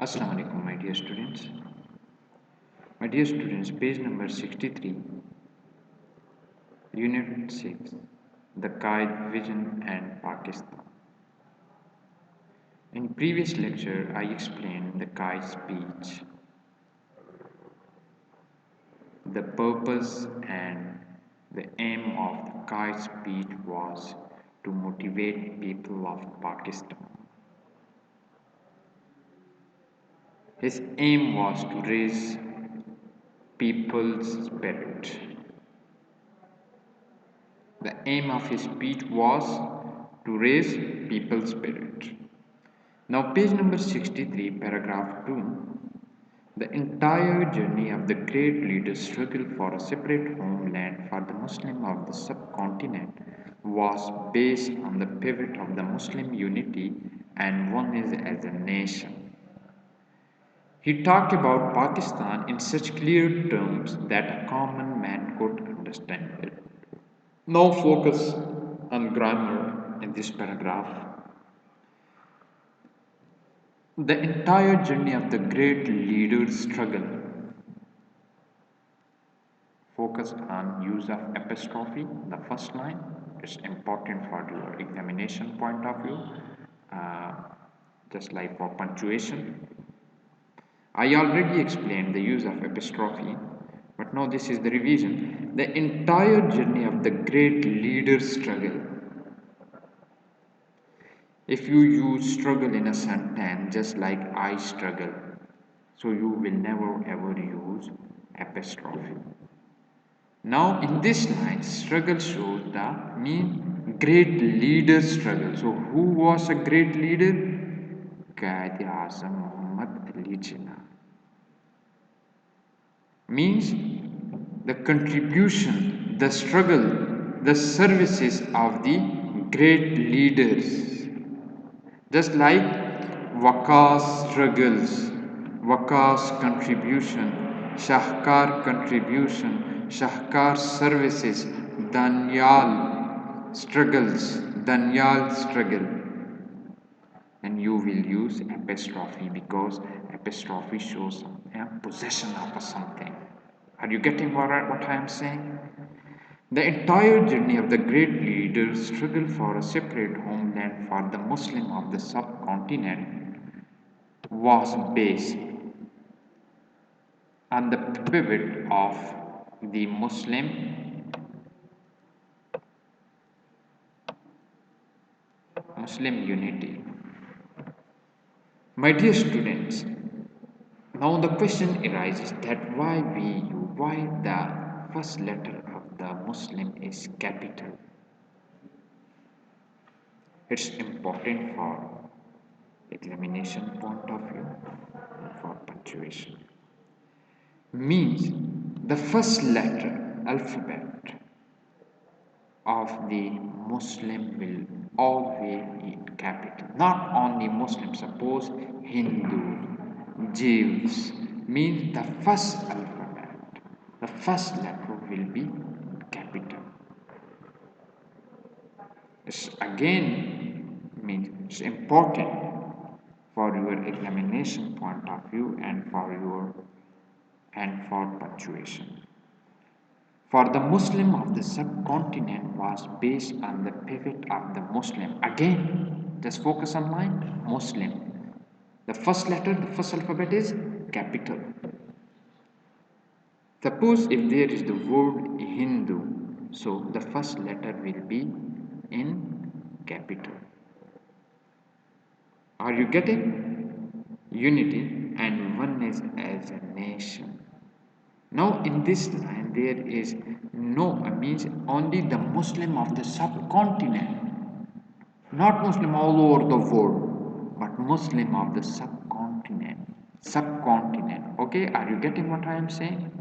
Assalamu alaikum, my dear students. My dear students, page number 63, Unit 6, The Qaid Vision and Pakistan. In previous lecture, I explained the Qaid speech, the purpose and the aim of the Qaid speech was to motivate people of Pakistan. His aim was to raise people's spirit. The aim of his speech was to raise people's spirit. Now, page number 63, paragraph 2. The entire journey of the great leader's struggle for a separate homeland for the Muslim of the subcontinent was based on the pivot of the Muslim unity and oneness as a nation. He talked about Pakistan in such clear terms that a common man could understand it. Now focus on grammar in this paragraph. The entire journey of the great leader's struggle. Focus on use of apostrophe, the first line. It's important for your examination point of view, uh, just like for punctuation. I already explained the use of apostrophe, but now this is the revision. The entire journey of the great leader's struggle. If you use struggle in a sentence just like I struggle, so you will never ever use apostrophe. Now in this line, struggle shows the mean great leader struggle. So who was a great leader? Quaid-e-Azam Muhammad Ali Jinnah. Means the contribution, the struggle, the services of the great leaders. Just like Waqas struggles, Waqas contribution, Shahkar contribution, Shahkar services, Danyal struggles, Danyal struggle. And you will use apostrophe because apostrophe shows possession of something. Are you getting what I am saying? The entire journey of the great leader's struggle for a separate homeland for the Muslim of the subcontinent was based on the pivot of the Muslim unity. My dear students, now the question arises that why the first letter of the Muslim is capital. It's important for examination point of view and for punctuation. Means the first letter alphabet of the Muslim will always be in capital. Not only Muslim, suppose Hindus, Jews, means the first alphabet, the first letter will be in capital. It's again means it's important for your examination point of view and for punctuation. For the Muslim of the subcontinent was based on the pivot of the Muslim. Again, just focus on line Muslim. The first letter, the first alphabet is capital. Suppose if there is the word Hindu, so the first letter will be in capital. Are you getting? Unity and oneness as a nation. Now in this line there is no means only the Muslim of the subcontinent, not Muslim all over the world, but Muslim of the subcontinent. Subcontinent. Okay, are you getting what I am saying?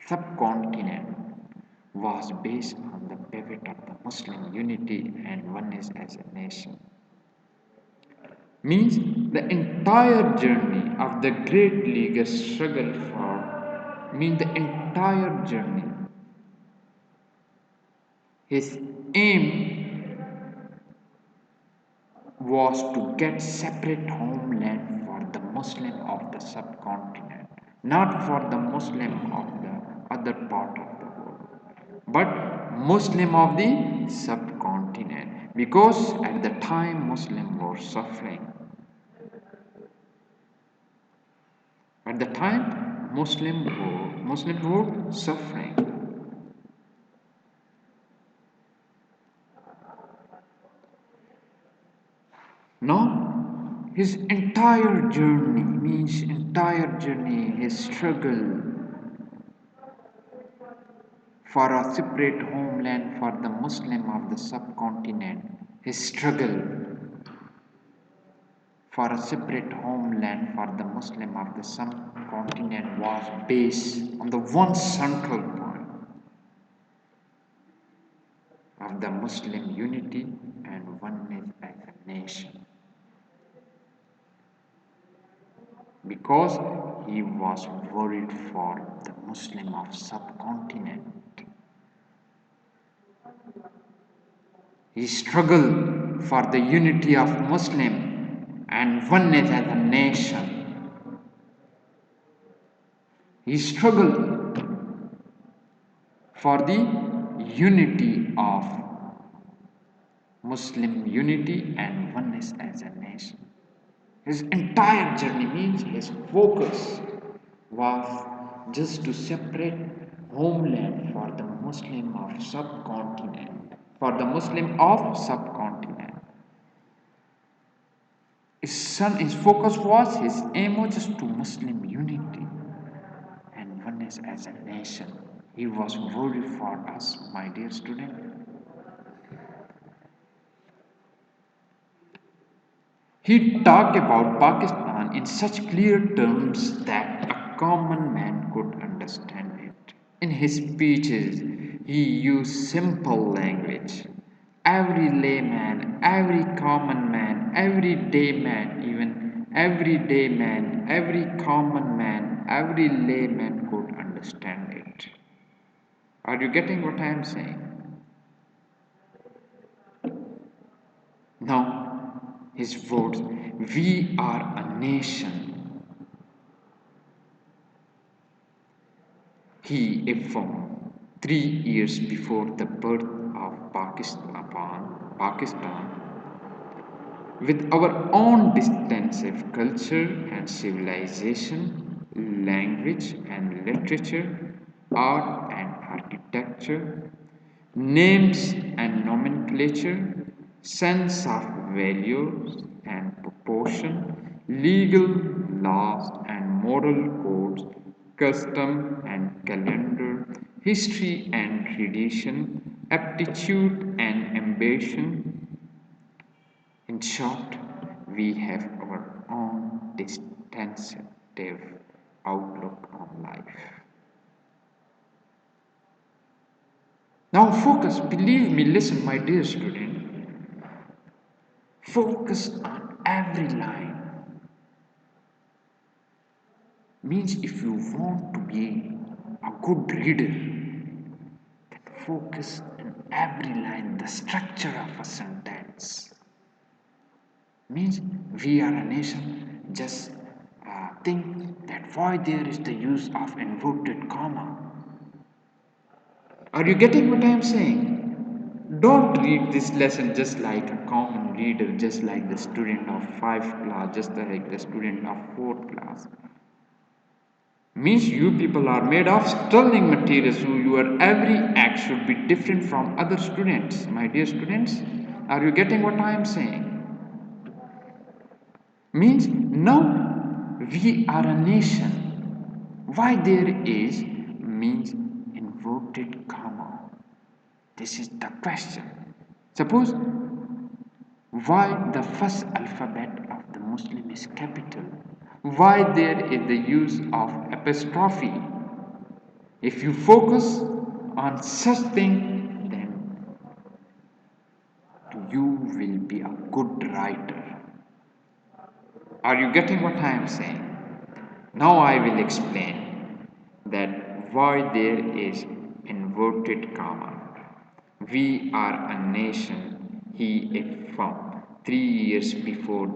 Subcontinent was based on the pivot of the Muslim unity and oneness as a nation. Means the entire journey of the great league struggle for means the entire journey. His aim was to get separate homeland for the Muslim of the subcontinent, not for the Muslim of the other part of the world, but Muslim of the subcontinent, because at the time Muslim were suffering. At the time Muslims were suffering. Now, his entire journey, his struggle for a separate homeland for the Muslim of the subcontinent, his struggle for a separate homeland for the Muslim of the subcontinent was based on the one central point of the Muslim unity and oneness as a nation. Because he was worried for the Muslim of subcontinent. He struggled for the unity of Muslim and oneness as a nation. He struggled for the unity of Muslim unity and oneness as a nation. His entire journey means his focus was just to separate homeland for the Muslim of subcontinent. For the Muslim of subcontinent. His focus was, his aim was just to Muslim unity and oneness as a nation. He was worried for us, my dear student. He talked about Pakistan in such clear terms that a common man could understand it. In his speeches, he used simple language. Every layman, every common man, everyday man, even everyday man, every common man, every layman could understand it. Are you getting what I am saying? Now, his words, we are a nation. He affirmed 3 years before the birth of Pakistan, with our own distinctive culture and civilization, language and literature, art and architecture, names and nomenclature, sense of values and proportion, legal laws and moral codes, custom and calendar, history and tradition, aptitude and ambition. In short, we have our own distinctive outlook on life. Now focus, believe me, listen, my dear student, focus on every line. Means if you want to be a good reader, then focus on every line, the structure of a sentence. Means we are a nation, just think that why there is the use of inverted comma. Are you getting what I am saying? Don't read this lesson just like a common reader, just like the student of 5th class, just like the student of 4th class. Means you people are made of sterling material, so your every act should be different from other students. My dear students, are you getting what I am saying? Means now we are a nation. Why there is means inverted comma. This is the question. Suppose why the first alphabet of the Muslim is capital? Why there is the use of apostrophe? If you focus on such thing, then you will be a good writer. Are you getting what I am saying? Now I will explain that why there is inverted comma. We are a nation, he affirmed 3 years before